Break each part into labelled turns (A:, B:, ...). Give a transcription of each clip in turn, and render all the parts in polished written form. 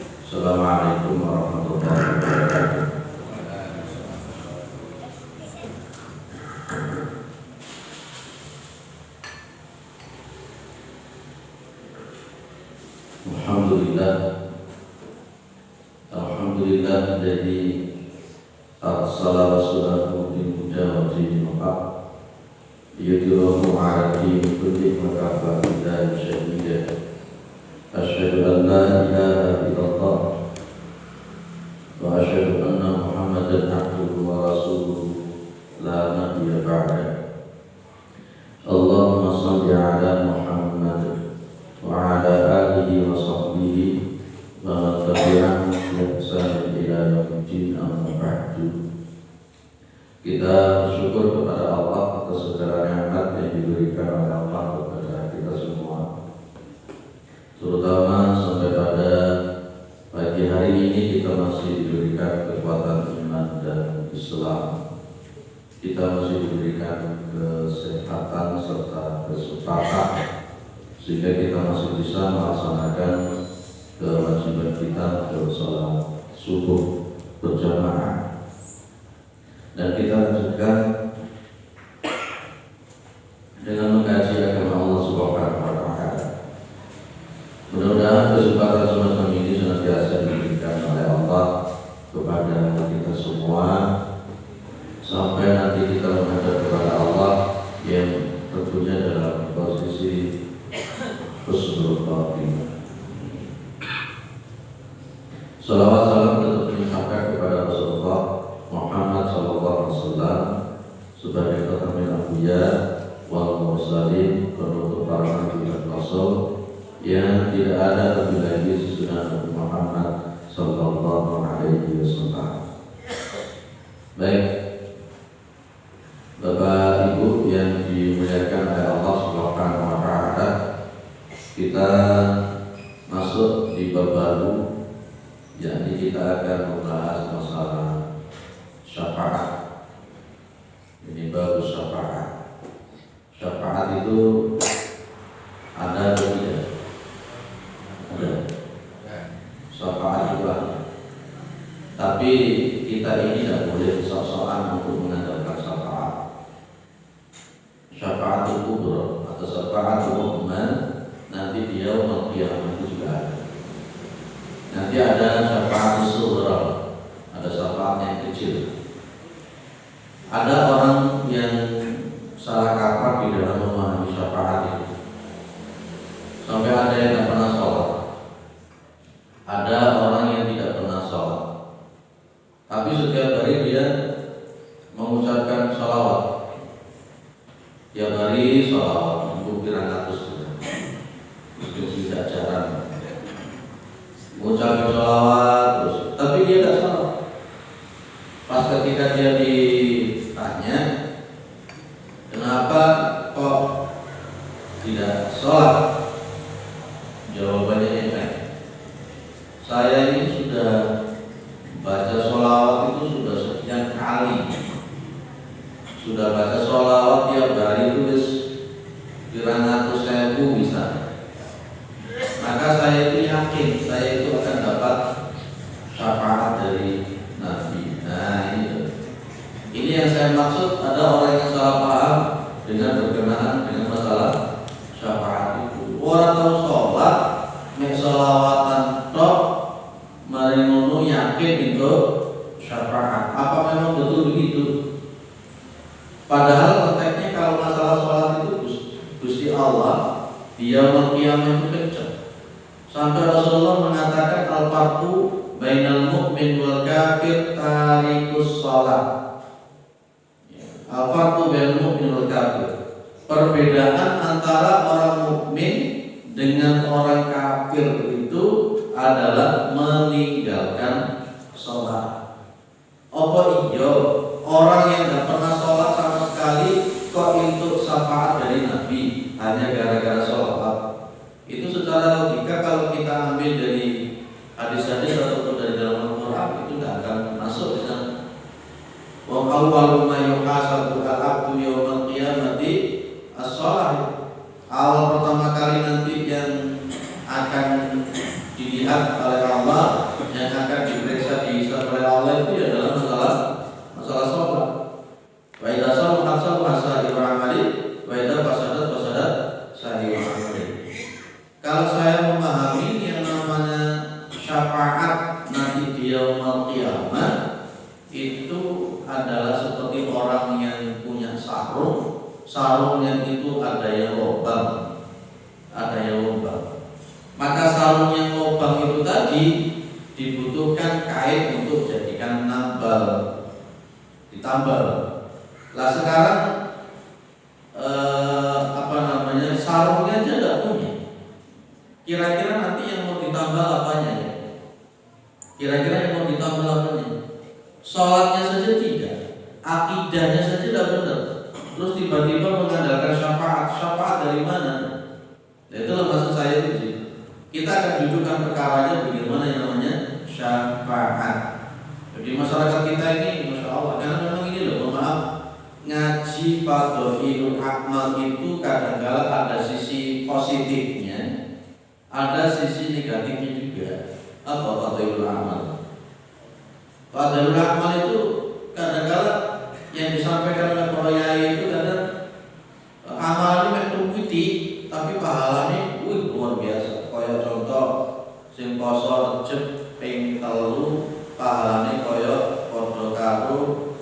A: Assalamualaikum warahmatullahi wabarakatuh. Alhamdulillah, Alhamdulillah alladzi arsala rasulahu bil huda wa dinil haq liyudhhirahu 'ala dini kullihi wa kafa billahi shahida. Asyhadu an la ilaha illallah wa asyhadu anna Muhammadan abduhu wa rasuluhu la nabiyya ba'da. Allahumma shalli 'ala Muhammad wa 'ala alihi wa sahbihi wa man tabi'ahum bi ihsan ila yaumil amma ba'du. Kita bersyukur kepada Allah atas segala nikmat yang diberikan oleh Allah kepada kita semua, terutama sampai pada pagi hari ini kita masih diberikan kekuatan iman dan Islam. Kita masih diberikan kesehatan serta kesempatan sehingga kita masih bisa melaksanakan kewajiban kita bersalat subuh berjamaah. Dan kita lanjutkan dengan mengkaji agama Allah Subhanahu wa Ta'ala. Mudah-mudahan kesempatan semacam ini senantiasa diberikan oleh Allah kepada kita semua sampai nanti kita menghadap kepada Allah yang tentunya dalam posisi husnul khatimah. Salawat salam tetap disampaikan kepada Rasulullah Muhammad SAW sebagai khatamul anbiya wal mursalin, penutup para nabi dan rasul, yang tidak ada lebih lagi sesudah Nabi Muhammad sallallahu alaihi wasallam. Baik, Bapak Ibu yang dimuliakan oleh Allah Subhanahu wa Ta'ala, kita masuk di bab baru, yakni kita akan membahas masalah syafaat. Ini bab syafaat. Syafaat itu ada atau tidak? Ada. Syafaat juga. Tapi kita ini tidak boleh sok-sokan untuk mengandalkan syafaat. Syafaat itu kubur atau syafaat umum, nanti dia kiamat itu juga ada. Nanti ada syafaat sughra, ada syafaat yang kecil. Ada orang yang salah kaprah di dalam memahami syafaat itu, sampai ada yang tidak pernah sholat. Ada orang yang tidak pernah sholat, tapi setiap hari dia mengucapkan sholawat. Tiap hari sholawat, untuk ratus itu tidak jarang. Mengucapkan sholawat terus, tapi dia tidak sholat. Pas ketika dia ditanya, kenapa kok tidak sholat? Jawabannya ini, saya ini sudah baca sholawat itu sudah sekian kali. Sudah baca sholawat tiap hari itu pirang ratus ribu misalnya. Maka saya itu yakin saya itu akan dapat syafaat dari Nabi. Nah ini yang saya maksud, ada orang yang salah paham dengan berkenaan dengan masalah syafaat itu. Orang tahu sholat, mek sholawatan tok, mari ngono yakin itu syafaat. Apa memang betul begitu? Padahal konteksnya kalau masalah sholat itu Gusti Allah dia kiamat itu kencang. Sampai Rasulullah mengatakan al-farqu bainal mu'min wal kafir tarikus sholat. Al-farqu bainal mu'min wal kafir, perbedaan antara orang mukmin dengan orang kafir itu adalah meninggalkan sholat. Apa iya orang yang tidak pernah sholat sama sekali kok untuk syafaat dari Nabi hanya gara-gara sholat? Itu secara logika kalau kita ambil dari hadis-hadis ataupun dari dalam Al-Quran itu tidak akan masuk di sana. Wa awwalu ma yuhasabu al-abdu yawmal qiyamati as-shalah. Awal pertama kali nanti yang akan dilihat oleh Allah, yang akan diperiksa dihisab oleh Allah itu adalah masalah sholat. Wa idza shalla sahihul amali wa idza fasadat sahihul amali. Kalau saya memahami yang namanya syafaat nanti di yaumul qiyamah itu adalah seperti orang yang punya sarungnya itu ada yang lubang, maka sarung yang lubang itu tadi dibutuhkan kain untuk jadikan ditambal. Lah sekarang sarungnya aja nggak punya. Kira-kira nanti yang mau ditambal apanya ya? Sholatnya saja tidak, akidahnya saja tidak benar. Terus tiba-tiba mengandalkan syafaat dari mana? Nah, itulah maksud saya itu. Kita akan dudukkan perkaranya bagaimana yang namanya syafaat. Jadi masyarakat kita ini, masya Allah, karena memang ini loh, maaf, ngaji fadhilul amal itu kadang-kala ada sisi positifnya, ada sisi negatifnya juga. Apa fadhilul amal? Fadhilul amal itu kadang-kala yang disampaikan oleh para yai itu kadang amalnya mengikuti, tapi pahalanya luar biasa. Kaya contoh sing poso Recep ping 3 pahalane kaya padha karo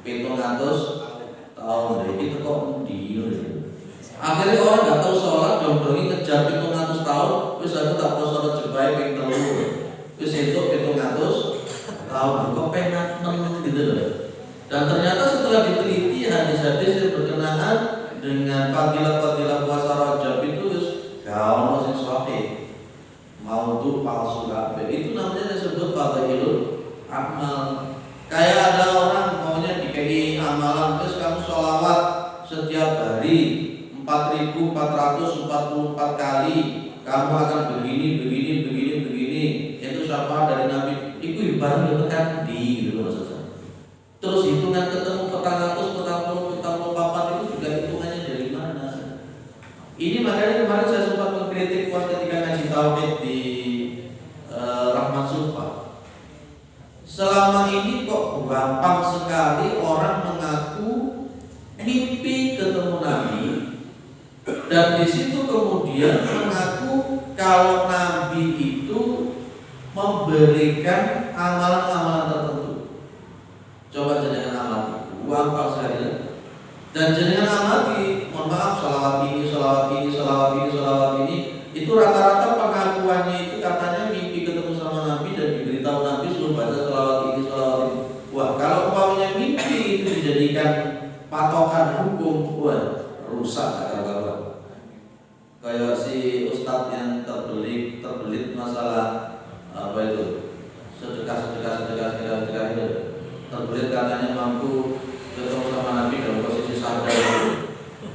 A: 700 tahun. Iki kok endi lho. Akhirnya orang enggak tahu sholat dong-dongi ngejar 700 tahun, wis aku tak poso Recep bae ping 3. Wis entuk 700 tahun kok pengen gitu loh. Dan ternyata setelah diteliti hadis-hadis yang berkenaan dengan fadilah-fadilah puasa Rajab itu kalau masih sahih, maudhu palsu kabeh. Itu namanya disebut fadhilul amal. Kayak ada orang maunya dikasih amalan, terus kamu sholawat setiap hari 4.444 kali, kamu akan begini. Itu syafaat dari Nabi. Itu ibarat tekan di gitu maksudnya. Terus hitungan ketemu 444 itu juga hitungannya dari mana? Ini makanya kemarin saya sempat mengkritik ketika ngaji tauhid di Rahmat Sufa. Selama ini kok gampang sekali orang mengaku mimpi ketemu Nabi, dan di situ kemudian mengaku kalau Nabi itu memberikan amalan-amalan tertentu. Coba jenengan amati, gampang sekali. Dan jenengan amati, mohon maaf, salawat ini, itu rata-rata pengakuannya itu katanya mimpi ketemu sama Nabi dan diberitahu Nabi suruh baca salawat ini. Wah, kalau umpamanya mimpi itu dijadikan patokan hukum, wah, rusak kata-kata. Kayak si ustadz yang terbelit masalah apa itu, sedekah itu. Terbelit katanya mampu ketemu sama Nabi dalam posisi sadar,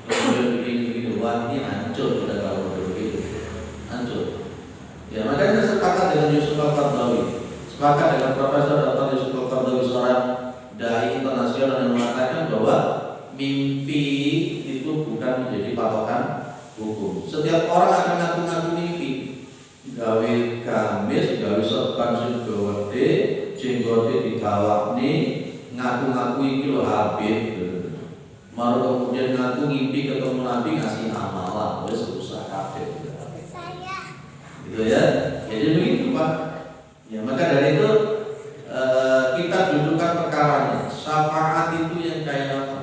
A: kemudian begini, wah ini hancur udah kalau begitu, hancur. Ya makanya saya sepakat dengan Yusuf Al-Qaradawi, sepakat dengan Profesor Dr. Yusuf Al-Qaradawi, seorang dai internasional yang mengatakan bahwa mimpi itu bukan menjadi patokan hukum. Setiap orang akan ngaku-ngaku mimpi, gawe gamis, gawe sorban sing gede, jenggote ditawakni, ngaku-ngaku iki lho Habib. Maru kemudian ngaku ngimpi ketemu Nabi ngasih amalan, wis rusak kabeh. Gitu ya. Jadi begitu Pak. Ya maka dari itu kita dudukkan perkaranya. Syafaat itu yang kayak apa?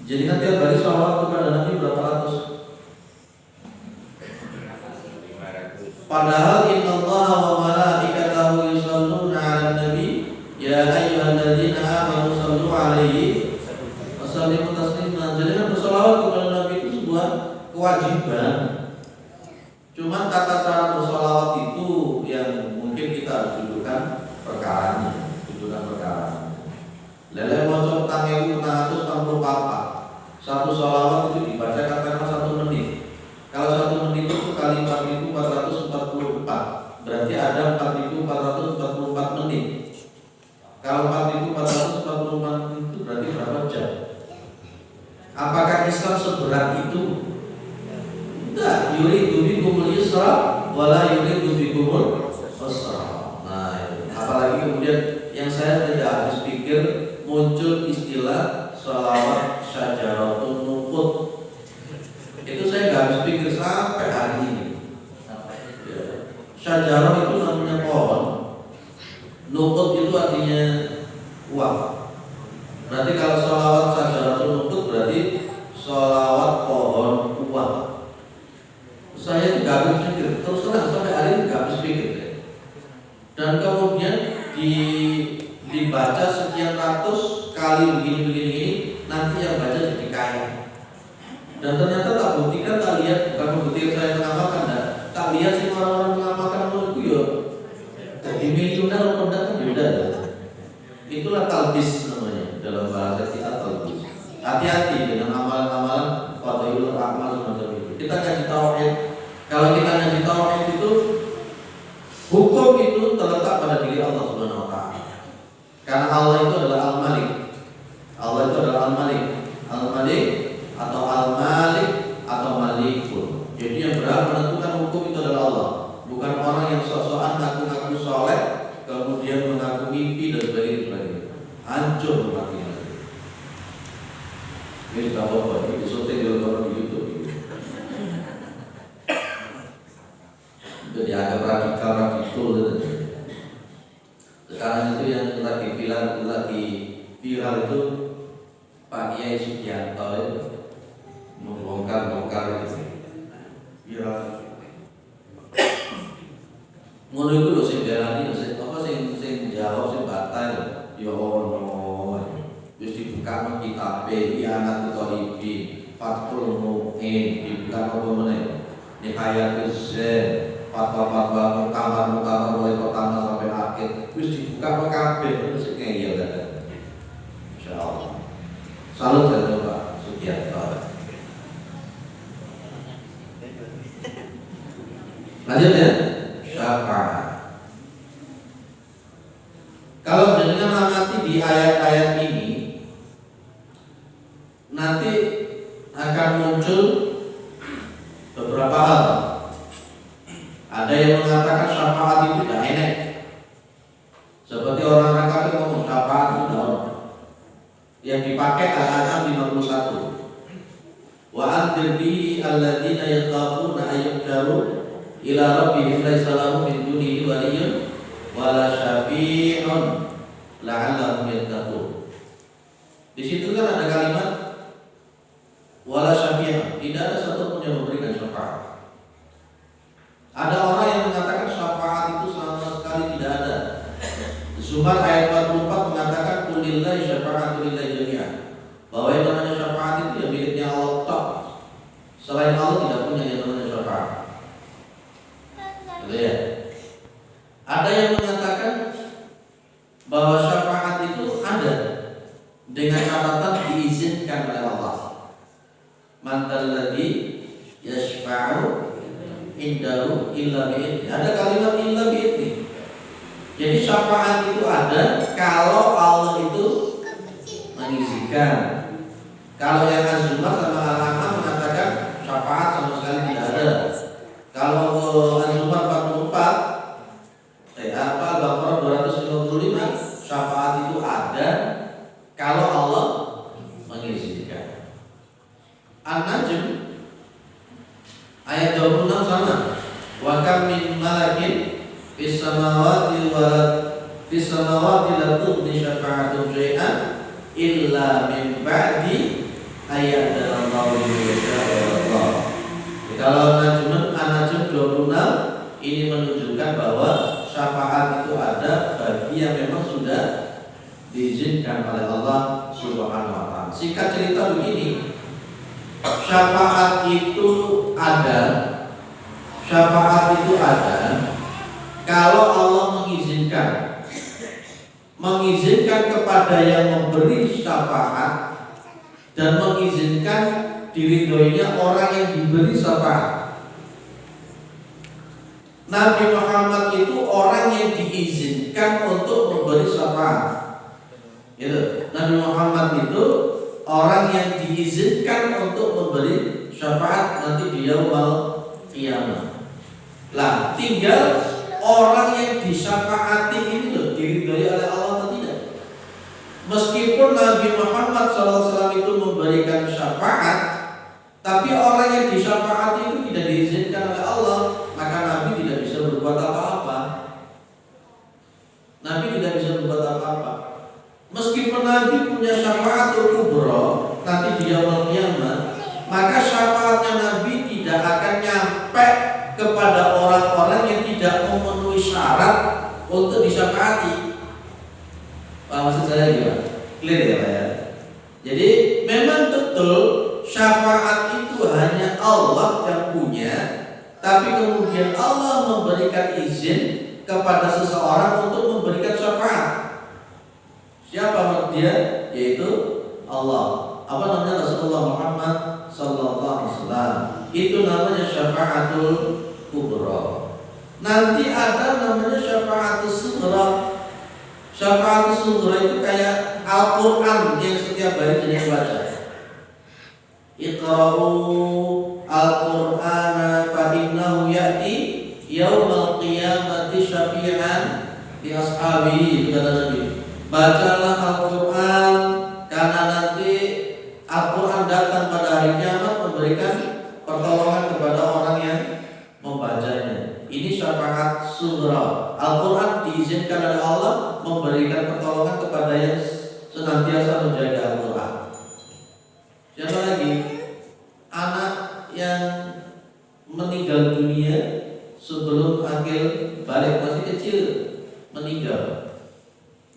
A: Jadi nanti tiap hari sholawat kepada Nabi berapa ratus? Padahal innallaha wa malaikatahu yusholluna 'alan nabi ya ayyuhalladzina amanu shallu 'alaihi wa sallimu taslima. Jadi kan bersolawat kepada Nabi itu sebuah kewajiban. Cuma tata cara bersolawat itu yang mungkin kita harus dudukkan perkaranya. Lele maca 6.664. Satu solawat itu dibaca katakanlah 1 menit. Kalau 1 menit itu kali 4.444, berarti ada 4.444 menit. Kalau 4.444 menit itu berarti berapa jam? Apakah Islam seberat itu? Enggak, yuridu bikumul yusra wala yuridu bikumul usra. Nah, apalagi kemudian yang saya tidak habis pikir muncul istilah sholawat syajaratun nuqut. Itu saya nggak habis pikir sampai hari ini. Syajarah itu namanya pohon, nuqut itu artinya uang. Berarti kalau sholawat syajaratun nuqut berarti sholawat pohon uang. Saya tidak habis pikir, terus terang sampai hari ini tidak habis pikir. Dan kemudian dibaca sekian ratus kali begini, nanti yang baca jadi kaya. Dan ternyata tak buktikan, tak lihat, bukan membuktikan saya mengamalkan, tak lihat sih orang-orang mengamalkan menurutku ya. Jadi miliuner atau tidak kan beda. Itulah talbis namanya dalam bahasa kita, talbis. Hati-hati dengan amalan-amalan fadhailul amal semacam itu. Kita ngaji tauhid. Kalau kita ngaji tauhid itu hukum itu terletak pada diri Allah Subhanahu wa taala. Karena Allah itu adalah Al-Malik. Allah itu adalah Al-Malik. Al-Malik atau Al-Malik atau Malikun. Jadi yang berhak menentukan hukum itu adalah Allah, bukan orang yang sok-sokan ngaku-ngaku soleh kemudian mengaku mimpi dan sebagainya. Hancur matinya. Ini tidak apa-apa, ini syuting di YouTube. Jadi agak radikal gitu. Sekarang itu yang lagi viral itu Pak Kiai Sugianto itu membongkar itu viral. Ngono iku lho sing diarani sing jawab sing batal ya ono. Wis dibuka kitabe Ianat Tholibi, Fathul Mu'in, dibuka apa meneh? Nihayatus Zen, fatwa-fatwa muktamar mulai pertama sampai akhir wis dibuka kabeh terus ngeyel kan. Insyaallah. Salut saya Pak Sugianto. Lanjut ya. Syafaat. Kalau jenengan amati di ayat-ayat ini nanti akan muncul beberapa hal. Ada yang mengatakan syafaat itu tidak enak. Seperti orang kafir ngomong syafaat itu tidak enak. Yang dipakai Al-An'am 51. Wa anzir bihi alladziina yakhafuna ayyuhsyaru ila rabbihim laisa lahum min dunihi waliyyun wala syafi'un la'allahum yattaqun. Di situ kan ada kalimat wala syafi'un, tidak ada satupun yang memberikan syafaat. Ada orang yang mengatakan syafaat itu sama sekali tidak ada. Zumar ayat 44 mengatakan kulillahi syafa'atu lillahi jami'an, bahwa yang namanya syafaat itu yang miliknya Allah tok. Selain Allah tidak punya yang namanya syafaat. Ya. Ada yang mengatakan bahwa syafaat itu ada dengan catatan diizinkan oleh Allah. Mantal ladzi yashfa'u indahu illa bi'idni. Ada kalimat illa bi'idni. Jadi syafaat itu ada kalau Allah itu mengizinkan. Kalau yang Az-Zumar sama Al-An'am mengatakan syafaat sama sekali tidak ada. Kalau Az-Zumar 44 Al-Baqarah 255 syafaat itu ada kalau Allah mengizinkan. An-Najm ayat 26 sama. Wa kam min malakin fis samawati wa fis samawati la tughni syafa'atu syai'an illa min ba'di ayyadallahu Allah. Kalau An-Najm 26 ini menunjukkan bahwa syafaat itu ada bagi yang memang sudah diizinkan oleh Allah Subhanahu wa taala. Singkat cerita begini, syafaat itu ada kalau Allah mengizinkan kepada yang memberi syafaat dan mengizinkan diridhoinya orang yang diberi syafaat. Nabi Muhammad itu orang yang diizinkan untuk memberi syafaat. Gitu. Nabi Muhammad itu orang yang diizinkan untuk memberi syafaat nanti di yaumul qiyamah. Lah, tinggal orang yang disyafaati ini loh diridhoi oleh Allah atau tidak. Meskipun Nabi Muhammad SAW itu memberikan syafaat, tapi orang yang disyafaati itu tidak diizinkan oleh Allah, maka Nabi tidak bisa berbuat apa-apa. Nabi tidak bisa berbuat apa-apa. Meskipun Nabi punya syafaatul kubra nanti di yaumul qiyamah, maka syafaatnya Nabi tidak akan nyampe kepada orang-orang yang tidak memenuhi syarat untuk disyafaati. Paham maksud saya gimana? Clear ya Pak ya? Jadi memang betul syafaat itu hanya Allah yang punya, tapi kemudian Allah memberikan izin kepada seseorang untuk memberikan syafaat. Siapa dia? Yaitu Allah. Apa namanya? Rasulullah Muhammad sallallahu alaihi wasallam. Itu namanya syafaatul kubra. Nanti ada namanya syafaatul sughra. Syafaatul sughra itu kayak Al-Qur'an yang setiap hari jadi baca. Iqra'u al-Qur'ana fa innahu ya'ti yaumal qiyamati syafi'an li ashabihi, kata Nabi. Bacalah Al-Qur'an karena nanti Al-Quran datang pada hari kiamat memberikan pertolongan kepada orang yang membacanya. Ini syafaat sughra. Al-Quran diizinkan oleh Allah memberikan pertolongan kepada yang senantiasa menjaga Al-Quran. Siapa lagi? Anak yang meninggal dunia sebelum akil balik, masih kecil meninggal,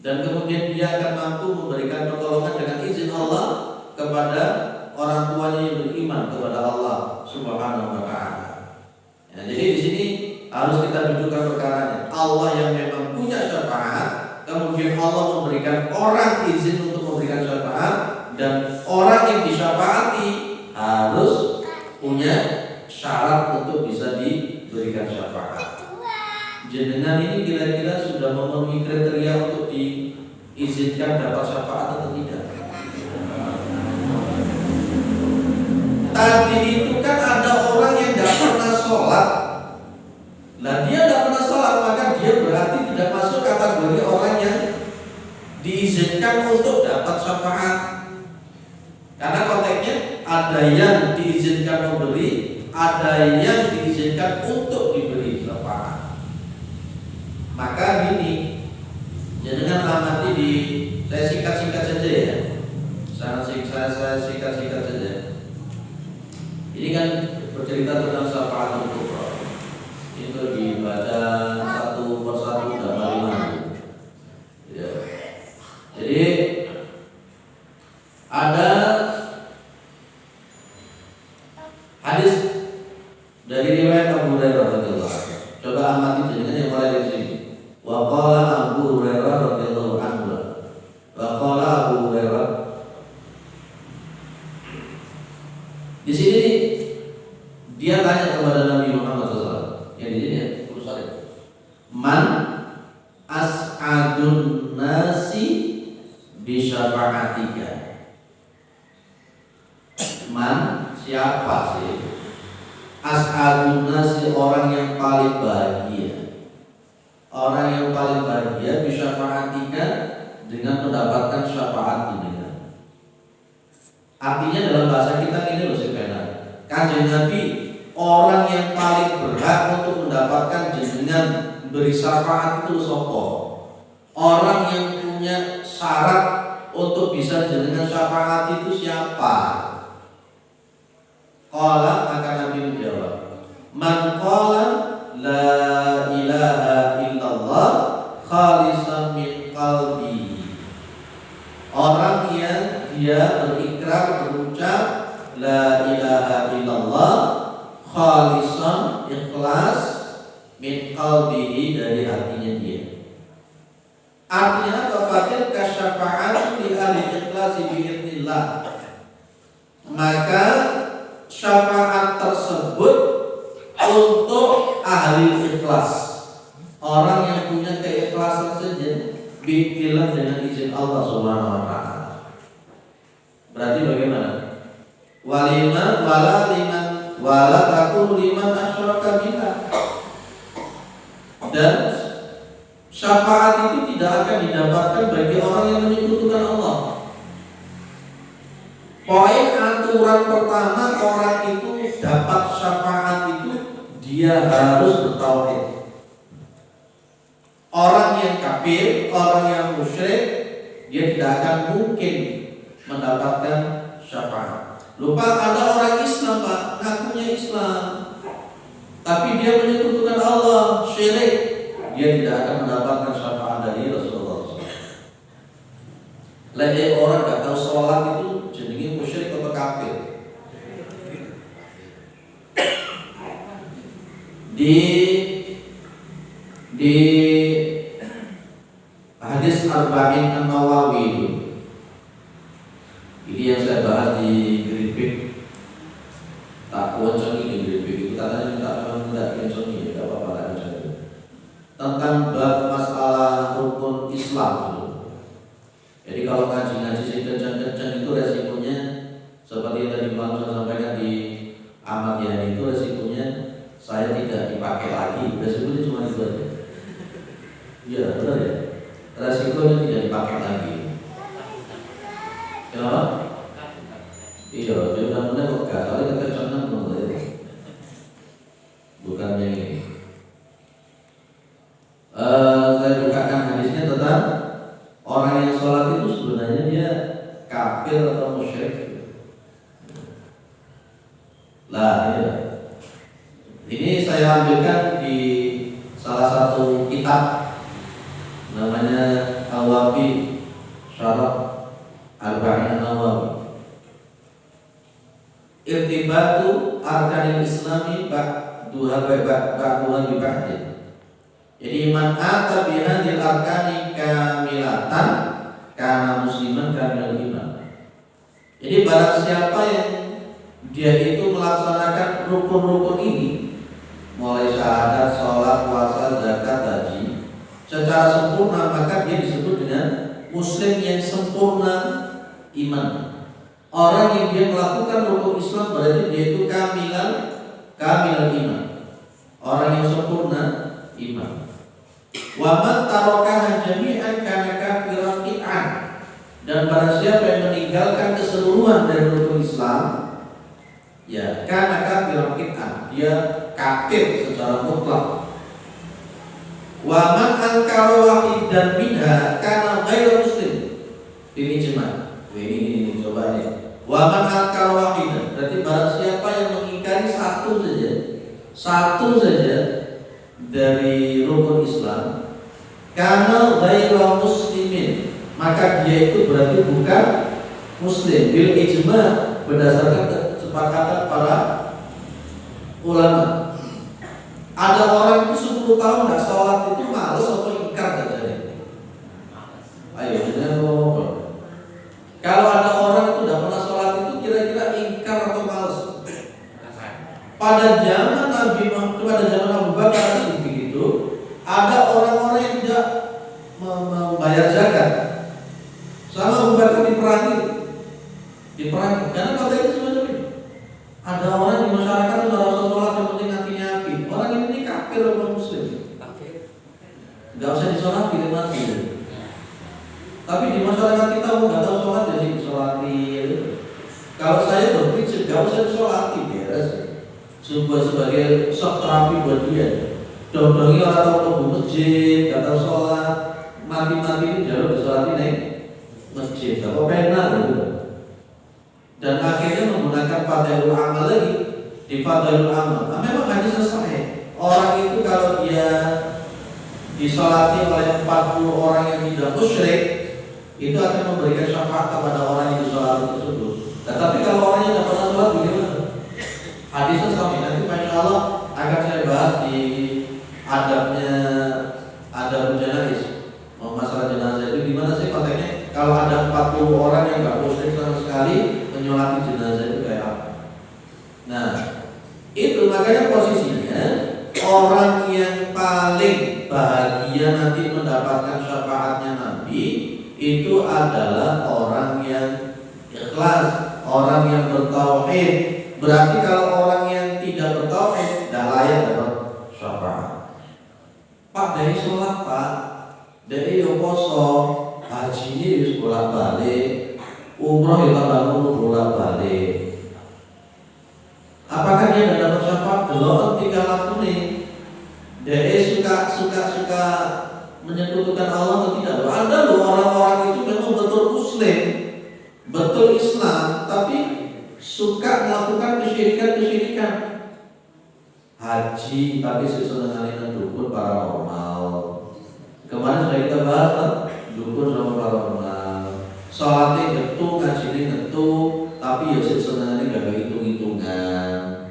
A: dan kemudian dia akan mampu memberikan pertolongan dengan izin Allah kepada orang tuanya yang beriman kepada Allah Subhanahu wa taala. Ya, jadi di sini harus kita dudukkan perkaranya. Allah yang memang punya syafaat, kemudian Allah memberikan orang izin untuk memberikan syafaat, dan orang yang disyafaati harus punya syarat untuk bisa diberikan syafaat. Jenengan ini kira-kira sudah memenuhi kriteria untuk diizinkan dapat syafaat atau tidak? Tadi itu kan ada orang yang tidak pernah sholat. Nah, dia tidak pernah sholat, maka dia berarti tidak masuk kategori orang yang diizinkan untuk dapat syafaat. Karena konteksnya ada yang diizinkan memberi, ada yang diizinkan untuk diberi syafaat. Maka gini, jangan amati di, saya singkat-singkat saja ya. Saya singkat-singkat saja. Ini kan bercerita tentang syafaat kubra. Itu dibaca satu persatu dan lima. Ya. Jadi ada hadis dari riwayat Abu Hurairah radhiyallahu anhu. Coba amati jenengan yang mulai dari sini. Wa qala Abu Hurairah radhiyallahu anhu. Wa qala Abu Hurairah. Di sini dia tanya kepada Nabi Muhammad SAW. Yang di sini ya, tulisannya. Man as'adun nasi bi syafa'atika. Man, siapa sih? As'adun nasi, orang yang paling bahagia. Orang yang paling bahagia bisa syafa'atika, dengan mendapatkan syafaat jenengan. Artinya dalam bahasa kita ini loh sebenarnya. Kanjeng Nabi, orang yang paling berhak untuk mendapatkan jenengan beri syafaat itu sapa? Orang yang punya syarat untuk bisa jenengan syafaat itu siapa? Qala, maka Nabi menjawab, man qala la ilaha illallah khalisan min qalbi. Orang yang dia berikrar, berucap la ilaha illallah khalisan, ikhlas, min qalbihi, dari hatinya dia. Artinya apa? Fatil kasyafa'at li ahli ikhlasi bi'idnillah. Maka syafaat tersebut untuk ahli ikhlas, orang yang punya keikhlasan saja, bi'idnillah, dengan izin Allah Subhanahu wa ta'ala. Berarti bagaimana? Wala takun liman asyraka billah. Dan syafaat itu tidak akan didapatkan bagi orang yang menyekutukan Allah. Poin aturan pertama orang itu dapat syafaat itu dia harus bertauhid. Orang yang kafir, orang yang musyrik, dia tidak akan mungkin mendapatkan syafaat. Lupa ada orang Islam Pak, ngakunya Islam, tapi dia menyekutukan Allah, syirik, dia tidak akan mendapatkan syafaat dari Rasulullah SAW. Lain orang gak tahu sholat itu jenenge musyrik atau kafir. Di hadis Arba'in An-Nawawi ini yang saya bahas di Gripik, tak woncongi di Gripik itu katanya tidak woncongi, tidak apa-apa tak woncongi. Tentang bab masalah rukun Islam itu. Jadi kalau ngaji-ngaji sing kencang-kencang itu resikonya seperti yang tadi malam saya sampaikan di Ahmadiyah itu resikonya saya tidak dipakai lagi, resikonya cuma itu aja. Iya benar ya. Resikonya tidak dipakai lagi. Kenapa? Iya, dia benar-benar kok gak soalnya kekencangan menurut bukannya ini. Saya bukakan hadisnya tentang orang yang sholat itu sebenarnya dia kafir atau musyrik. Lah, ya. Ini saya ambilkan di salah satu kitab namanya Al-Wafi Syarah Arba'in An-Nawawi. Irtibatu arkanil Islami ba'duha bi ba'din. Jadi man ata bi hadhil arkani kamilatan kana musliman kamil iman. Jadi barang siapa yang dia itu melaksanakan rukun-rukun ini, mulai syahadat, sholat, puasa, zakat, haji secara sempurna, maka dia disebut dengan muslim yang sempurna iman. Orang yang dia melakukan rukun Islam berarti dia itu kamilan iman. Orang yang sempurna iman. Wa man tarakaha jami'an kana kafiran qit'an. Dan barang siapa yang meninggalkan keseluruhan dari rukun Islam, ya kana kafiran qit'an, dia kafir secara mutlak. Wa man ankara wahidan minha kana ghairu muslim. Ini cuma ini coba ini. Wa man ankara wahidan, berarti barang siapa yang mengingkari satu saja dari rukun Islam, kana ghairu muslimin, maka dia itu berarti bukan muslim bil ijma, berdasarkan kesepakatan para ulama. Ada orang itu 10 tahun nggak sholat itu males atau ingkar katanya. Ayo jangan ngomong. Kalau ada orang itu tidak pernah sholat itu kira-kira ingkar atau males? Pada zaman Nabi Muhammad, pada zaman Abu Bakar begitu, ada orang-orang yang tidak membayar zakat. Sama Abu Bakar diperangi, karena konteksnya semacam ini. Ada orang di masyarakat itu harus sholat yang penting hatinya api. Orang ini kafir atau muslim? Kafir. Gak usah disolati mati. Tapi di masyarakat kita nggak tahu sholat jadi disolati. Kalau saya berpikir gak usah disolati, beres. Sebagai shock terapi buat dia. Dong-dongi orang tahu ke masjid, gak tahu sholat, mati-mati ini jalur disolati naik masjid. Gak apa pena gitu. Dan akhirnya menggunakan fadilul amal lagi di fadilul amal. Nah, memang hadisnya sahih. Orang itu kalau dia disolati oleh 40 orang yang tidak musyrik, itu akan memberikan syafaat kepada orang yang disolati tersebut. Tetapi kalau orang yang tidak pernah sholat bagaimana? Hadisnya sahih. Nanti insya Allah akan saya bahas di adab jenazah. Masalah jenazah itu gimana sih konteksnya? Kalau ada 40 orang yang nggak musyrik sama sekali menyolati jenazah itu kayak apa? Nah, itu makanya posisinya orang yang paling bahagia nanti mendapatkan syafaatnya Nabi itu adalah orang yang ikhlas, orang yang bertauhid. Berarti kalau orang yang tidak bertauhid tidak layak dapat syafaat. Pak dari sholat Pak, dari yo poso, haji ini bolak balik, umroh ya tambah bolak balik. Apakah dia tidak dapat syafaat? Delok tiga laku nih. Dia suka menyekutukan Allah atau tidak? Ada loh orang-orang itu memang betul Muslim, betul Islam, tapi suka melakukan kesyirikan. Haji tapi sesenangannya dukun paranormal. Kemarin sudah kita bahas kan? Dukun sama paranormal. Sholatnya getuk, ngajinya getuk, tapi ya sesenangannya gak hitung-hitungan.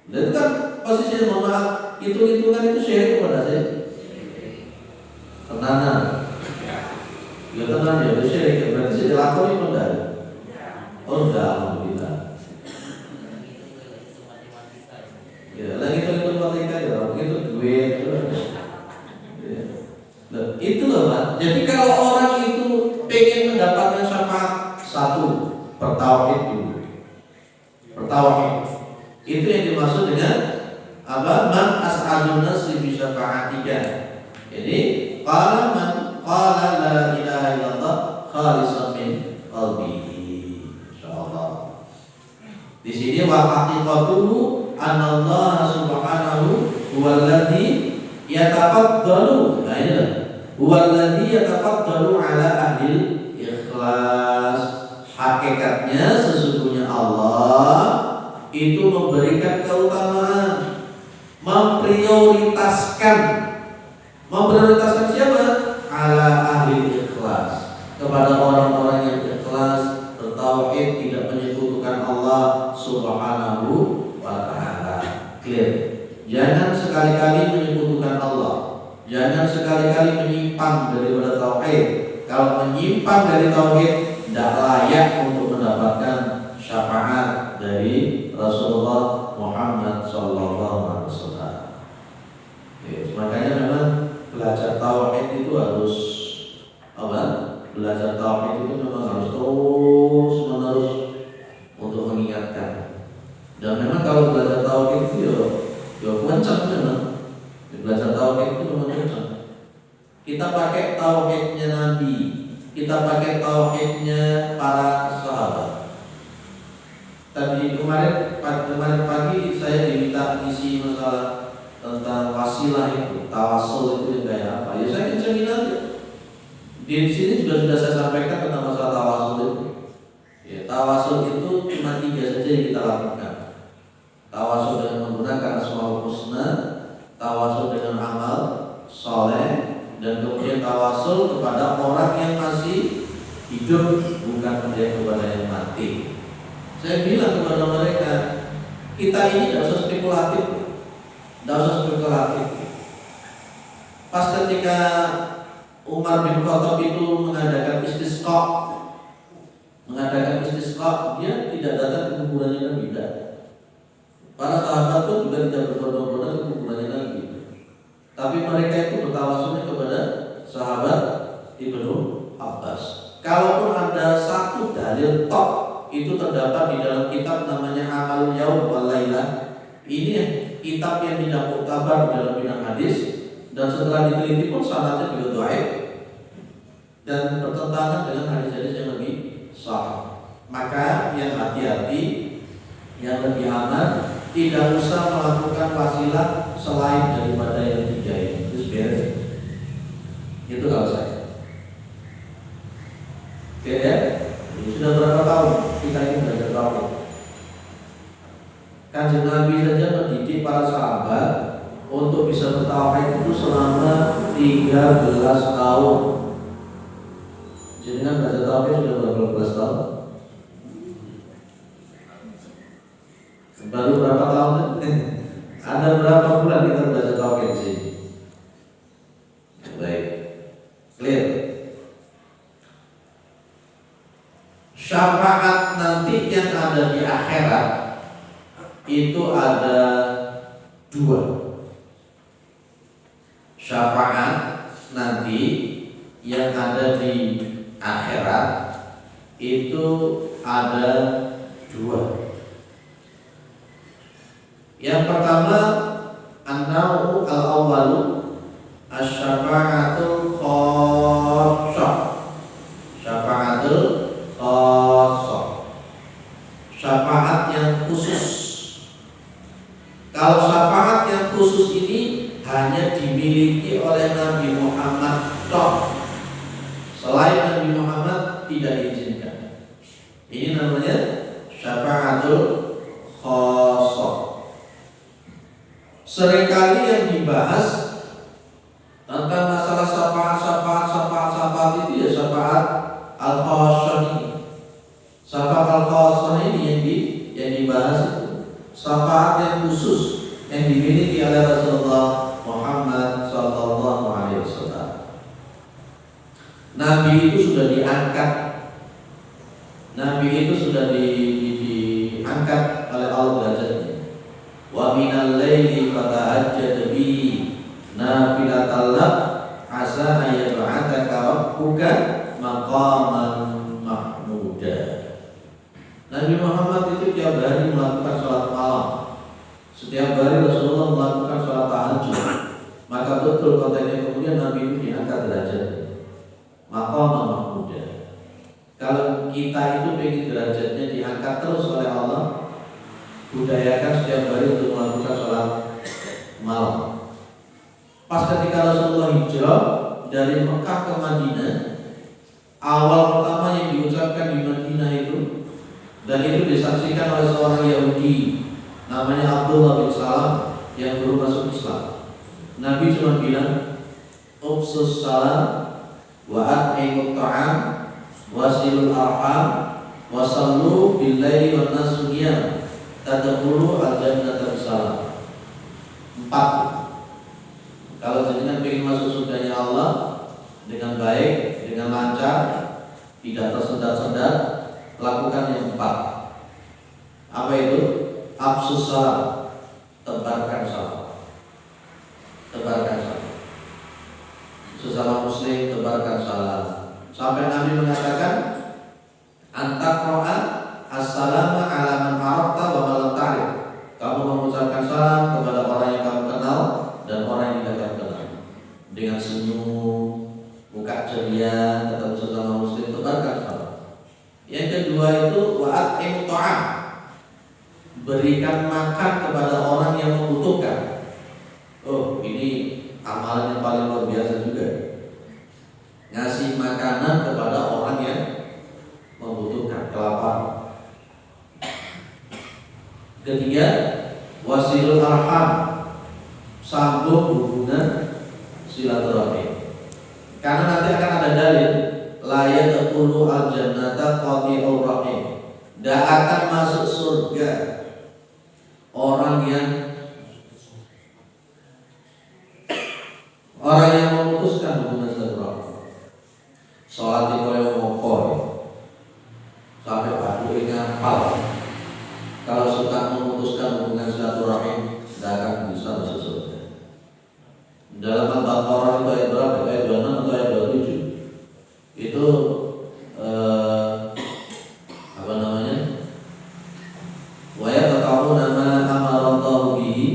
A: Dan itu kan posisinya mohon maaf, hitung-hitungan itu syirik kepada saya. Tenanan. Ya tenan ya syirik ya, berarti saya dilakoni pun enggak? Oh enggak, alhamdulillah. Ya, lagi hitung matematika ya, begitu duit ya. Nah, itu loh Pak. Jadi kalau orang itu pengen mendapatkan syafaat, satu, bertauhid dulu. Bertauhid. Itu yang dimaksud dengan apa? Man as'adun nasi bi syafa'atika. Jadi, qala man qala la ilaha illallah khalisan min qalbihi. Insyaallah. Di sini wa haqiqatuhu anallah subhanahu huwallazi yatafaddalu. Nah ini lah. Huwallazi yatafaddalu ala ahli ikhlas. Hakikatnya sesungguhnya Allah itu memberikan keutamaan, memprioritaskan siapa? Ala ahli ikhlas, kepada orang-orang yang ikhlas, bertauhid, tidak menyekutukan Allah subhanahu wa ta'ala. Clear? Jangan sekali-kali menyekutukan Allah, jangan sekali-kali menyimpang daripada tauhid. Kalau menyimpang dari tauhid, tidak layak untuk mendapatkan syafaat dari Rasulullah Muhammad SAW. Makanya memang belajar tauhid itu harus apa? Belajar tauhid itu memang harus terus menerus untuk mengingatkan. Dan memang kalau belajar tauhid itu ya kencang memang. Belajar tauhid itu memang kencang. Kita pakai tauhidnya Nabi, kita pakai tauhidnya para sahabat. Tadi kemarin pagi saya diminta isi masalah tentang wasilah itu, tawasul itu yang kayak apa? Ya saya kencengin aja. Di sini sudah saya sampaikan tentang masalah tawasul itu. Ya, tawasul itu cuma 3 saja yang kita lakukan. Tawasul dengan menggunakan asmaul husna, tawasul dengan amal soleh, dan kemudian tawasul kepada orang yang masih hidup, bukan kepada yang mati. Saya bilang kepada mereka, kita ini tidak usah spekulatif, Pas ketika Umar bin Khattab itu mengadakan istisqa, dia tidak datang ke kuburannya Nabi. Para sahabat pun juga tidak berbondong-bondong ke kuburannya Nabi. Tapi mereka itu bertawasulnya kepada sahabat Ibnu Abbas. Kalaupun ada satu dalil top, itu terdapat di dalam kitab namanya Amalul Yaum wal Lailah. Ini kitab yang tidak muktabar di dalam bidang hadis, dan setelah diteliti pun sanadnya juga dhaif dan bertentangan dengan hadis-hadis yang lebih sahih. Maka yang hati-hati, yang lebih aman, tidak usah melakukan wasilah selain daripada yang 3 ini. Terus beres. Itu kalau saya. Oke ya? Sudah berapa tahun kita ini belajar tauhid? Kanjeng Nabi saja mendidik para sahabat untuk bisa bertauhid itu selama 13 tahun. Jadi kan belajar tauhid sudah berapa belas tahun? Baru berapa tahun? Ada berapa bulan kita belajar tauhid sih? Baik, clear. Syafaat nanti yang ada di akhirat itu ada 2. Syafaat nanti yang ada di akhirat itu ada 2. Yang pertama, an-naw'u al-awwalu, hanya dimiliki oleh Nabi Muhammad toh. Selain Nabi Muhammad tidak diizinkan. Ini namanya syafaatul khassah. Seringkali yang dibahas tentang masalah syafaat itu ya syafaat al-khassah ini. Syafaat al-khassah ini yang dibahas itu syafaat yang khusus yang dimiliki oleh Rasulullah Muhammad sallallahu alaihi wasallam. Nabi itu sudah diangkat. Nabi itu sudah diangkat oleh Allah derajatnya. Wa minal laili fatahajjad bi nafilatan lak asa ayyab'ataka rabbuka maqaman mahmuda. Nabi Muhammad itu tiap hari melakukan sholat malam. Setiap hari Rasulullah melakukan sholat tahajud. Maka betul konteksnya kemudian Nabi itu diangkat derajatnya. Maqaman mahmuda. Kalau kita itu ingin derajatnya diangkat terus oleh Allah, budayakan setiap hari untuk melakukan sholat malam. Pas ketika Rasulullah hijrah dari Mekah ke Madinah, awal pertama yang diucapkan di Madinah itu, dan itu disaksikan oleh seorang Yahudi namanya Abdullah bin Salam yang baru masuk Islam. Nabi cuma bilang, "Ufsus salam wa at'imut ta'am wasilul arham wasallu bil laili wan nasu niyam tadkhulu al jannata bisalam." 4. Kalau jenengan ingin masuk surganya Allah dengan baik, dengan lancar, tidak tersendat-sendat, lakukan yang 4. Apa itu? Afsus salam, tebarkan salam. Tebarkan salam. Sesama muslim tebarkan salam. Sampai Nabi mengatakan, "Antaqra'a as-salama 'ala man arafta wa man lam ta'rif." Kamu mengucapkan salam kepada orang yang kamu kenal dan orang yang tidak kamu kenal. Dengan senyum, muka ceria, ketemu sesama muslim, tebarkan salam. Yang kedua itu wa'at'im ta'am, berikan makan kepada orang yang membutuhkan. Oh, ini amalan yang paling luar biasa juga. Ngasih makanan kepada orang yang membutuhkan, kelaparan. Ketiga, wasilul arham, sambung hubungan silaturahmi. Karena nanti akan ada dalil la yadkhulu al-jannata qati'ur rahim. Tidak akan masuk surga orang yang memutuskan hubungan silaturahmi. Sholat itu yang ngopor sampai padu ngapal. Kalau suka memutuskan hubungan silaturahmi, tidak akan bisa masuk surga. Dalam Al-Baqarah itu ayat berapa? Ayat 26 atau ayat 27? Itu apa namanya? Wa yaqta'una ma amarallahu bihi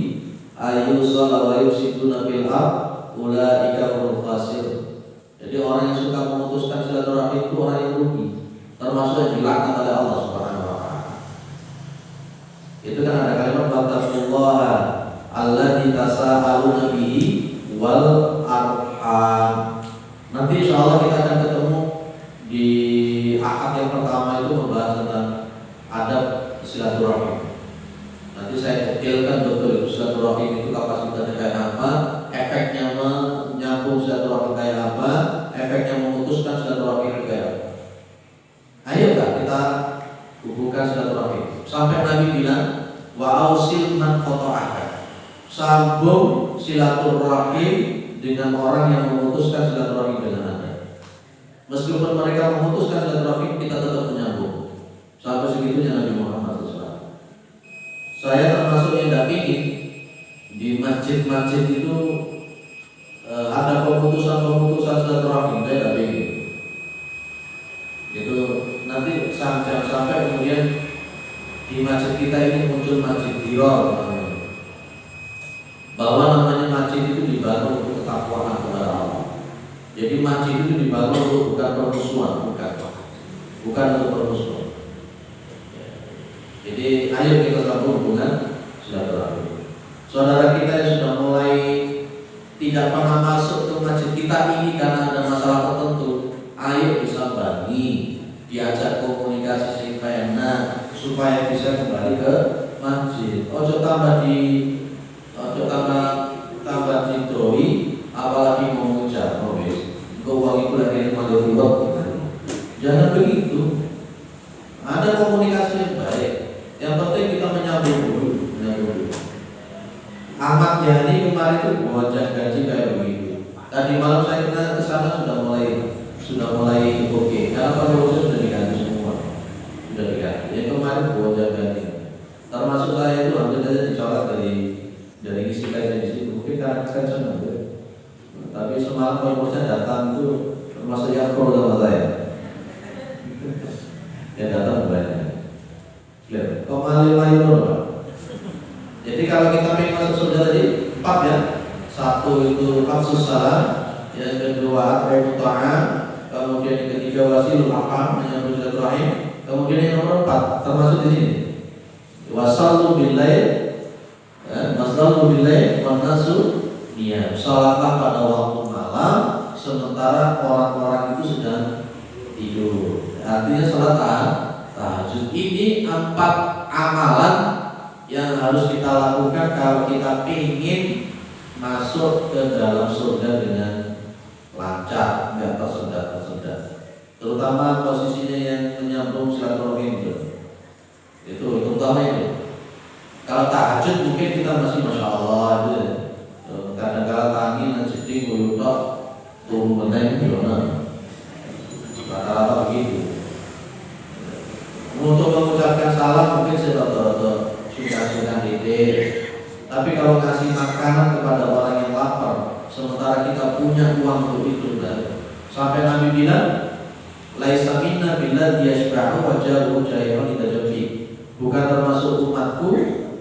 A: ayyusalla wa yufsiduna fil ardh ulaika humul khasirun. Jadi orang yang suka memutuskan silaturahmi itu orang yang rugi, termasuk yang dilaknat oleh Allah Subhanahu wa taala. Itu kan ada kalimat wattaqullaha alladzi tasaaluna bihi wal arham. Nanti insyaallah kita akan ketemu di akad yang pertama itu membahas tentang adab silaturahmi. Nanti saya detailkan betul itu silaturahmi itu kapasitasnya kayak apa, efeknya menyambung silaturahmi kayak apa, efeknya memutuskan silaturahmi itu kayak apa. Ayo kita hubungkan silaturahmi. Sampai Nabi bilang, wa ausil man qata'aka, sambung silaturahmi dengan orang yang memutuskan silaturahmi dengan Anda. Meskipun mereka memutuskan silaturahmi, kita tetap menyambung. Sampai segitunya Nabi Muhammad SAW. Saya termasuk yang tidak ingin di masjid-masjid itu ada pemutusan silaturahmi, saya tidak ingin. Itu nanti sampai kemudian di masjid kita ini muncul masjid diror, bahwa namanya masjid itu dibangun untuk ketakwaan kepada Allah. Jadi masjid itu dibangun untuk bukan permusuhan, bukan untuk permusuhan. Jadi ayo kita sambung hubungan silaturahmi. Saudara kita yang sudah mulai tidak pernah masuk ke masjid kita ini karena ada masalah tertentu, ayo disambangi, diajak komunikasi sing enak supaya bisa kembali ke masjid. Ojo tambah di doi, apalagi mau ngucap wis. Kau uang itu lagi mau. Jangan begitu. Ada komunikasi yang baik. Yang penting kita menyambung dulu. Ahmad Yani kemarin itu wajah gaji kayak begitu. Tadi malam saya ke sana sudah mulai oke. Karena pengurusnya sudah diganti semua, sudah diganti. Yang kemarin wajah gaji. Termasuk saya itu hampir saja dicoret dari isi kajian di situ. Mungkin karena saya senang. Tapi semalam pengurusnya datang itu termasuk yang pro sama saya. Yang datang banyak. Lihat, kembali lagi dulu. Jadi kalau kita ingin masuk surga tadi 4 ya. 1 itu maksus salam, yang kedua ta'am, kemudian yang ketiga wasilul arham, menyambung silaturahim, kemudian yang nomor 4 termasuk di sini. Wasallu billail, wasallu billail wan nasu niyam. Salatlah pada waktu malam sementara orang-orang itu sedang tidur. Artinya salat tahajud. Ini 4 amalan yang harus kita lakukan kalau kita ingin masuk ke dalam surga dengan lancar, nggak tersendat. Terutama posisinya yang menyambung silaturahim itu utama itu. Kalau tahajud mungkin kita masih masya Allah itu. Kadang-kadang angin dan sedih buyutok turun meneng gimana? Rata-rata begitu. Untuk mengucapkan salam mungkin saya sudah detail. Tapi kalau kasih makanan kepada orang yang lapar, sementara kita punya uang untuk itu, sampai Nabi bilang, laisa minna billadzi yashba'u wajhahu jayyun litajabbi. Bukan termasuk umatku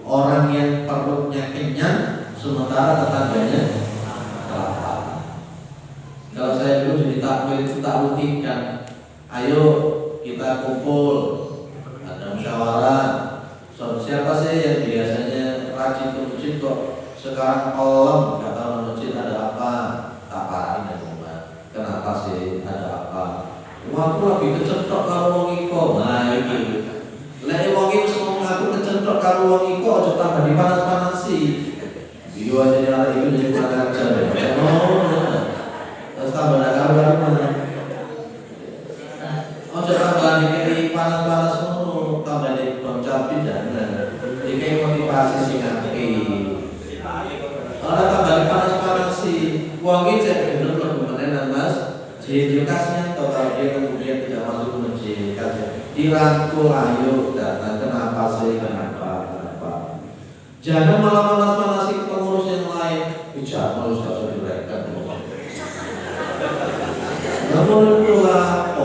A: orang yang perutnya kenyang sementara tetangganya lapar. Kalau saya dulu jadi takmir itu tak rutinkan. Ayo kita kumpul, ada musyawarah. Siapa sih yang biasanya rajin ke masjid kok sekarang kolom nggak tahu masjid ada apa? Tak parahin ya rumah. Kenapa sih ada apa? Uangku lagi kecentok kalau wong iko. Nah ini, lek wong iko semua aku kecentok kalau wong iko aja tambah dipanas-panasi. Video aja di hari itu jadi kurang ajar. Terus tambah nak karu-karu. Aja tambah dikiri panas-panas semua, tambah di cabai dan ini motivasi sih nanti. Orang tambah panas-panas sih, uangnya cek bener kemudian mas, jadi kasnya atau kalau dia kemudian tidak masuk ke masjid, kasnya dirangkul ayo datang. Kenapa sih? Kenapa? Jangan malah panas-panasi pengurus yang lain. Bicara harus kasih direken. Namun itulah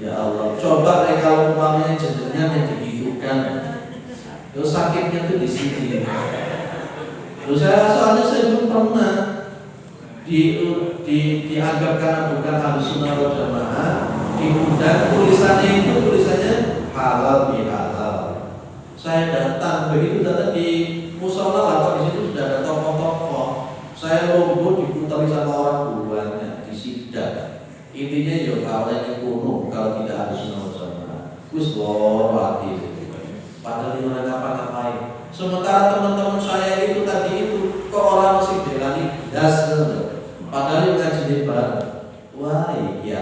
A: ya Allah, coba kalau umpamanya jenengnya yang digitukan, terus sakitnya tuh di sini. Terus soalnya saya belum pernah dianggap karena bukan Ahlus Sunnah wal Jamaah, diundang tulisannya halal bihalal. Saya datang, begitu datang di musola atau di situ sudah ada tokoh-tokoh. Saya logo diputari sama orang tuanya di sidak. Intinya ya kalau yang kuno, kalau tidak ada Sunnah wal Jamaah, gus lagi. Padahal di mana ngapain? Sementara teman-teman saya itu tadi itu kok orang masih berani das, padahal yang ngaji bareng. Wah, iya.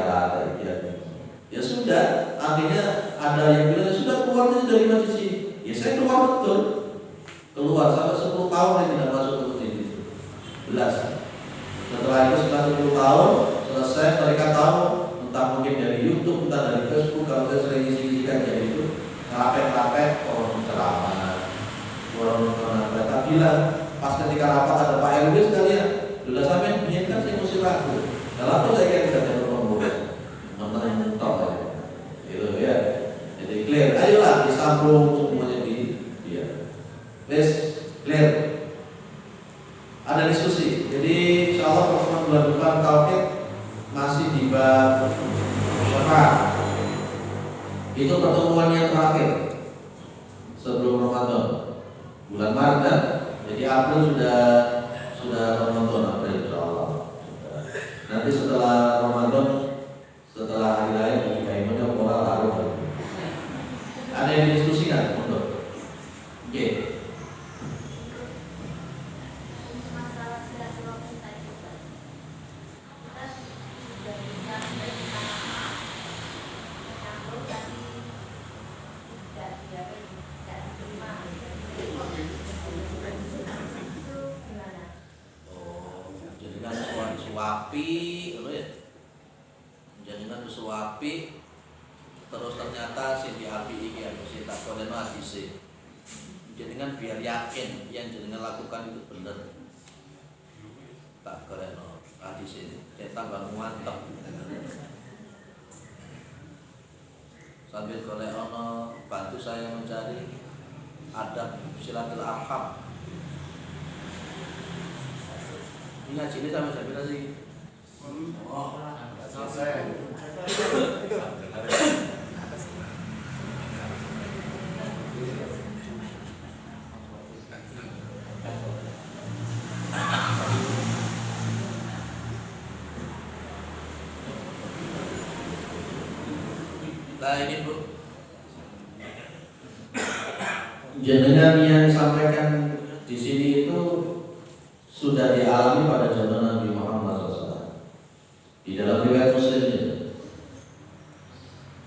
A: Ya sudah, artinya ada yang bilang sudah keluar dari masjid. Ya saya keluar betul, keluar sampai 10 tahun saya tidak masuk ke masjid itu. Belas. Setelah itu setelah 10 tahun selesai, mereka tahu entah mungkin dari YouTube, entah dari Facebook. Kalau saya sering isi-isikan jadi itu rapet-rapet orang ceramah, orang mereka bilang pas ketika rapat ada Pak RW sekalian, sudah sampai menyiapkan saya mesti ragu. Dalam itu saya kira tidak ada pembuat, mana yang mentok ya, itu ya. Jadi clear, ayolah disambung semuanya di dia. Let's clear. Ada diskusi. Jadi insya Allah pertemuan bulan depan tauhid masih di bab syafaat. Itu pertemuan yang terakhir sebelum Ramadan bulan Maret kan? Jadi April sudah Ramadan April insyaallah. Nanti setelah Ramadan, setelah hari raya bagi kaimannya moral harus. Ada yang didiskusikan untuk. Oke.
B: Suapi, jenengan suapi, terus ternyata si diapi ini harus kita koordinasi hadis. Jenengan biar yakin yang jenengan lakukan itu benar. Tak keren hadis ini, saya tambah mantap. Sambil golek ono bantu saya mencari adab silaturahim. Ini ngaji ini sama siapa sih? Oh, selesai. Nah ini Bu,
A: jenengan yang sampaikan di sini itu sudah dialami pada zaman Nabi Muhammad SAW. Di dalam riwayat Muslim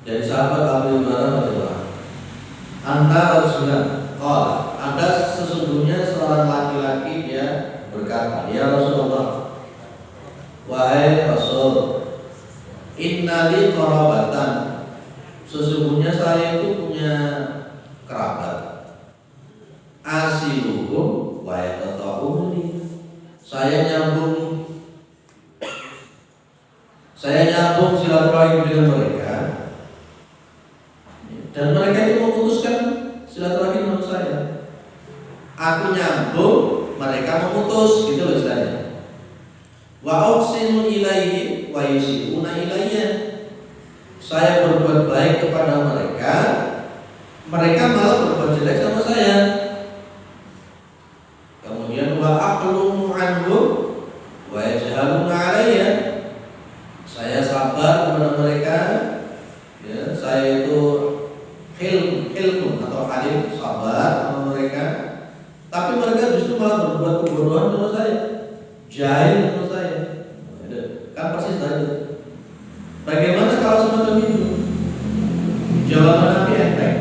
A: dari sahabat Abu Hurairah adalah antara Rasulullah, ada sesungguhnya seorang laki-laki dia berkata, ya Rasulullah, wahai Rasul, innali qarabatan, sesungguhnya saya itu punya kerabat, asiluhum wa yaqta'uni, saya nyambung silaturahim dengan mereka, dan mereka itu memutuskan silaturahim dengan saya. Aku nyambung, mereka memutus, gitu loh istilahnya. Wa uqsinu ilaihi wa yusiuna ilayya, saya berbuat baik kepada mereka, mereka malah berbuat jelek sama saya. Kemudian wa aqlumu anhum wa yajhaluna alayya, saya sabar kepada mereka, ya, saya itu hilm atau alim, sabar sama mereka, tapi mereka justru malah berbuat kebodohan sama saya, jahil sama saya. Kan persis tadi. Bagaimana kalau semacam itu? Jawaban Nabi enteng.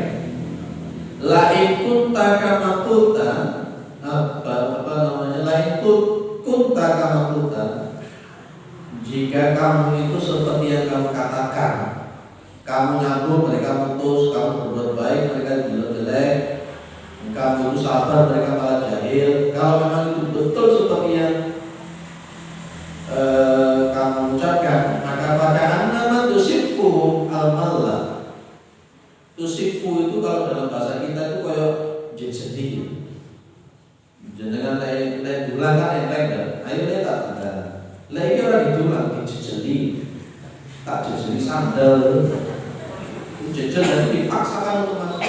A: La in kunta kama qulta, la in kunta kama qulta, jika kamu itu seperti yang kamu katakan, kamu nyambung, mereka putus, kamu berbuat baik, mereka jelek, kamu itu sabar, mereka malah jahil. Kalau memang itu betul seperti yang kamu ucapkan, maka bacaan nama tusifu al-malla. Tusifu itu kalau dalam bahasa kita itu kayak jadi. Jangan lain dulang kan enteng kan. Ayo lihat tak ada. Lagi orang didulang dijejeli, tak jejeli sandal. Jejel dan dipaksakan untuk masuk.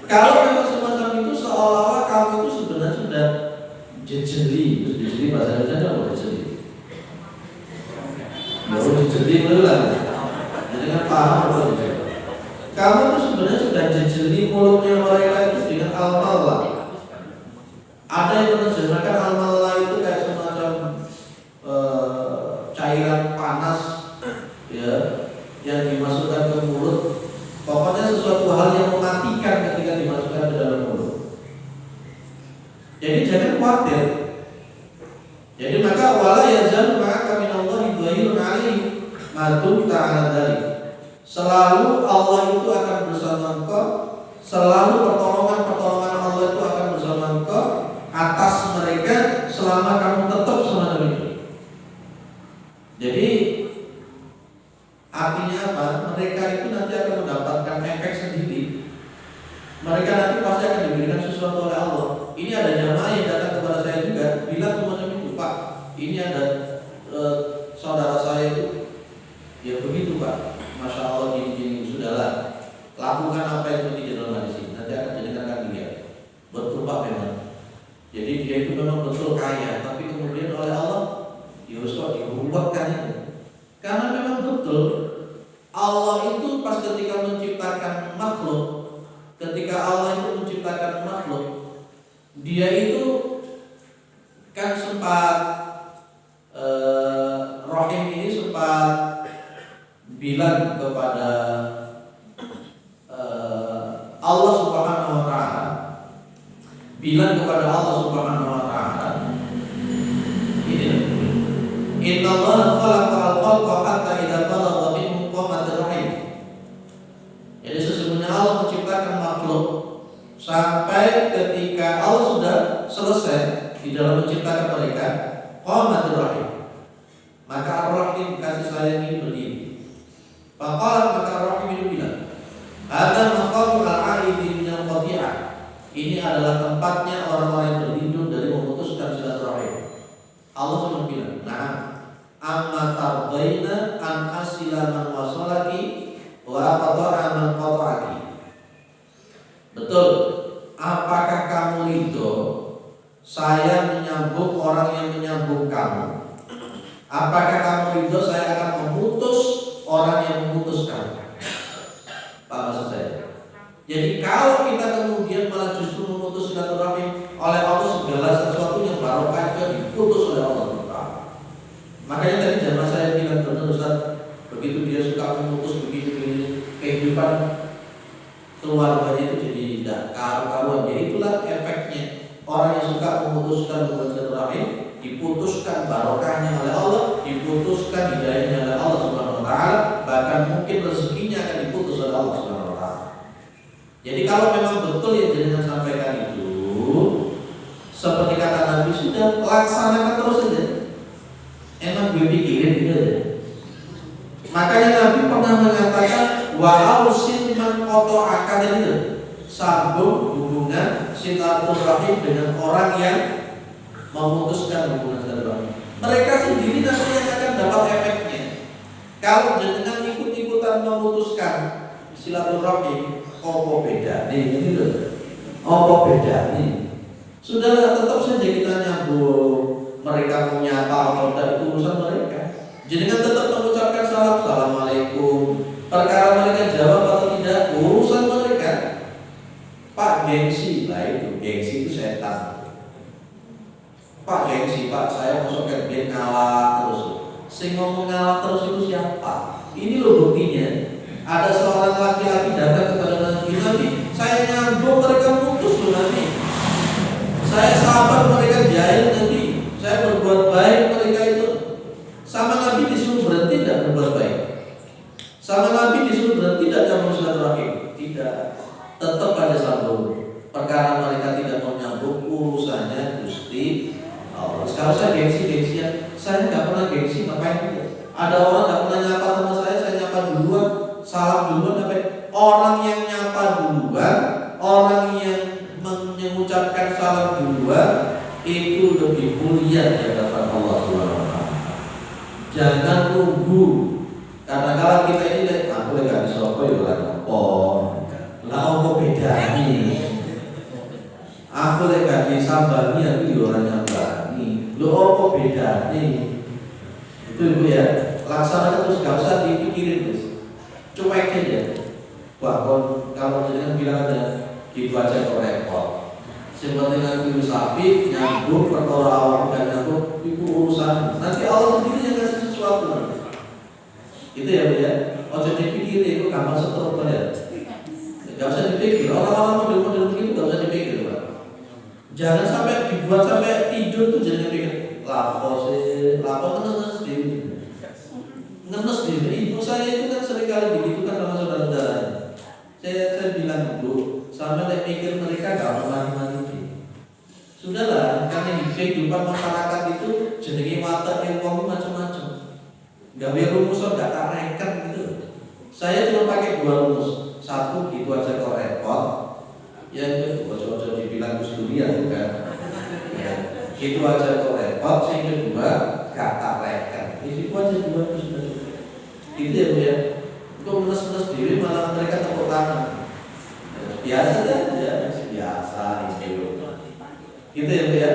A: Kalau memang semacam itu seolah-olah kamu itu sebenarnya sudah jejeli. Jejeli bahasa Indonesia apa jejeli? Baru jejeli dulu lah. Jadi kan paham apa itu? Kamu itu sebenarnya sudah jejeli mulutnya mereka itu dengan al-malla. Ada yang menerjemahkan al-malla itu kayak semacam cairan panas, ya, yang dimasukkan ke mulut. Pokoknya sesuatu hal yang mematikan ketika dimasukkan ke dalam mulut. Jadi jangan khawatir. Jadi maka wala yazal ma'aka minallahi dhahirun 'alaihim ma dumta 'ala dzalik. Selalu Allah itu akan bersama engkau, selalu pertolongan Allah itu akan bersama engkau atas mereka selama kamu tetap semacam itu. Jadi artinya apa? Mereka itu nanti akan mendapatkan efek sendiri. Mereka nanti pasti akan diberikan sesuatu oleh Allah. Ini ada jamaah yang datang kepada saya juga, bilang semacam itu, Pak. Ini ada saudara saya itu, ya begitu Pak. Masya Allah gini-gini, sudahlah. Lakukan apa yang seperti di dalam hadis ini. Nanti akan jadikan dia. Betul Pak memang. Jadi
B: dia itu memang betul kaya, tapi kemudian oleh Allah ya kok diruwetkan itu. Karena memang betul Allah itu pas ketika menciptakan makhluk, ketika Allah itu menciptakan makhluk, dia itu kan sempat Rahim ini sempat bilang kepada Allah Subhanahu wa taala, bilang kepada Allah Subhanahu wa taala, ini Inna Allah khalaqal khalqa hatta idza balagha minhum qamatir rahim. Jadi sesungguhnya Allah menciptakan makhluk sampai ketika Allah sudah selesai di dalam menciptakan mereka, qamatir rahim, maka ar-rahim kasih sayang ini berdiri. Faqala, maka ar-rahim itu bilang, ada maqamul al-'aidi min al-qati'ah. Ini adalah tempatnya orang-orang yang berlindung dari memutuskan silaturahim. Allah cuma bilang, "Nah, amma tardaina an asila man wasalaki wa qata'a man qata'aki." Betul. Apakah kamu ridho saya menyambung orang yang menyambung kamu? Apakah kamu ridho saya akan memutus orang yang memutus kamu? Pak, maksud saya. Jadi kalau kita kemudian malah justru memutus silaturahim, oleh Allah segala sesuatunya barokah itu diputus oleh Allah. Makanya tadi jamaah saya bilang benar Ustaz, begitu dia suka memutus begini kehidupan keluarganya itu jadi tidak karu-karuan. Jadi itulah efeknya orang yang suka memutuskan hubungan silaturahim, diputuskan barokahnya oleh Allah, diputuskan hidayahnya oleh Allah Subhanahu wa taala, bahkan mungkin rezekinya akan diputus oleh Allah Subhanahu wa taala. Jadi kalau memang betul yang jenengan sampaikan itu, seperti kata Nabi, sudah laksanakan terus saja. Emang gue pikirin gitu aja. Makanya Nabi pernah mengatakan wa ausin man qata'aka, itu sambung hubungan silaturahim dengan orang yang memutuskan hubungan silaturahim. Mereka sendiri nanti yang akan dapat efeknya. Kalau jenengan ikut-ikutan memutuskan silaturahim, apa beda nih gitu. Apa beda nih? Sudahlah, tetap saja kita nyambung. Mereka punya apa atau tidak itu urusan mereka. Jenengan tetap mengucapkan salam, assalamualaikum. Perkara mereka jawab atau tidak urusan mereka. Pak, gengsi lah itu, gengsi itu setan. Pak, gengsi Pak, saya masuk ke band ngalah terus. Sing ngomong ngalah terus itu siapa? Ini loh buktinya. Ada seorang laki-laki datang kepada Nabi, saya nyambung mereka putus loh Nabi. Saya sabar mereka jahil Nabi. Saya berbuat baik mereka itu. Sama Nabi disuruh berhenti tidak berbuat baik? Sama Nabi disuruh berhenti tidak nyambung silaturahim? Tidak. Tetap pada sambung. Perkara mereka tidak mau nyambung, urusannya Gusti Allah. Sekarang saya gengsi-gengsian. Saya nggak pernah gengsi, ngapain itu? Ada orang nggak pernah nyapa sama saya nyapa duluan, salam duluan. Sampai orang yang nyapa duluan, orang yang mengucapkan salam duluan, itu lebih mulia di hadapan Allah Subhanahu wa taala. Jangan tunggu. Kadang-kadang kita ini aku lagi gak disopo ya ora apa. Lah apa bedane? Aku lagi gak disambani aku ya ora nyambani. Lho apa bedane? Itu Ibu ya. Laksanakan terus, gak usah dipikirin guys. Cuek aja. Wah, kalau jangan bilang aja gitu aja kok repot. Seperti dengan sapi nyambung perkara awak dan nyambung itu urusan. Nanti Allah sendiri yang ngasih sesuatu. Itu ya Bu ya. Ojo dipikir itu gampang setruk ya. Gak usah dipikir. Orang-orang model-model begitu gak usah dipikir Pak. Jangan sampai dibuat sampai tidur tuh jangan pikir lapor ngenes diri. Ngenes diri. Ibu saya itu kan seringkali begitu kan sama saudara-saudara. Saya bilang dulu, sampai pikir mereka gak mati-mati. Sudahlah, karena di kehidupan masyarakat itu jenenge watak ilmu macam-macam. Gak biar rumusan gak tak reken gitu. Saya cuma pakai 2 rumus. 1 gitu aja kok repot. Yang kedua coba dibilang Gusturia kan. Ya, gitu aja kok repot. Yang kedua gak tak reken. Itu aja 2 itu sudah cukup. Gitu ya Bu ya. Untuk menes-menes diri malah mereka tepuk tangan. Biasa saja, biasa itu. Gitu ya Bu ya.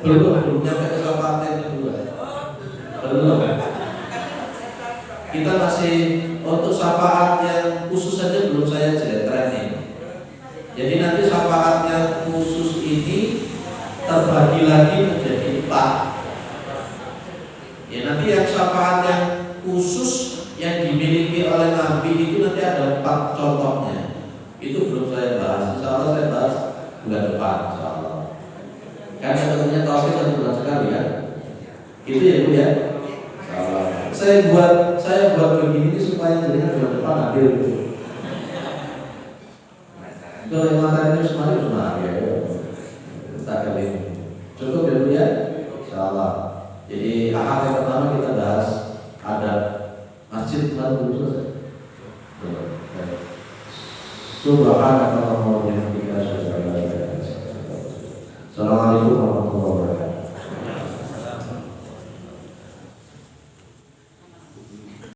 B: belum nyampe ke syafaat yang kedua. Belum. Kita masih untuk syafaat yang khusus saja belum saya training. Jadi nanti syafaat yang khusus ini terbagi lagi menjadi 4. Ya nanti yang syafaat yang khusus yang dimiliki oleh Nabi itu nanti ada 4 contohnya. Itu belum saya bahas. Insya Allah saya bahas bulan depan. Insya Allah. Kan ketemu taufik 1 bulan sekali ya. Itu ya Bu ya. Insya Allah. Saya buat begini supaya jadinya bulan depan hadir. Kalau yang materinya semua ya. Kita kali ini. Cukup ya Bu ya. Insya Allah. Jadi ahad yang pertama kita bahas ada masjid baru selesai. Subhanallah.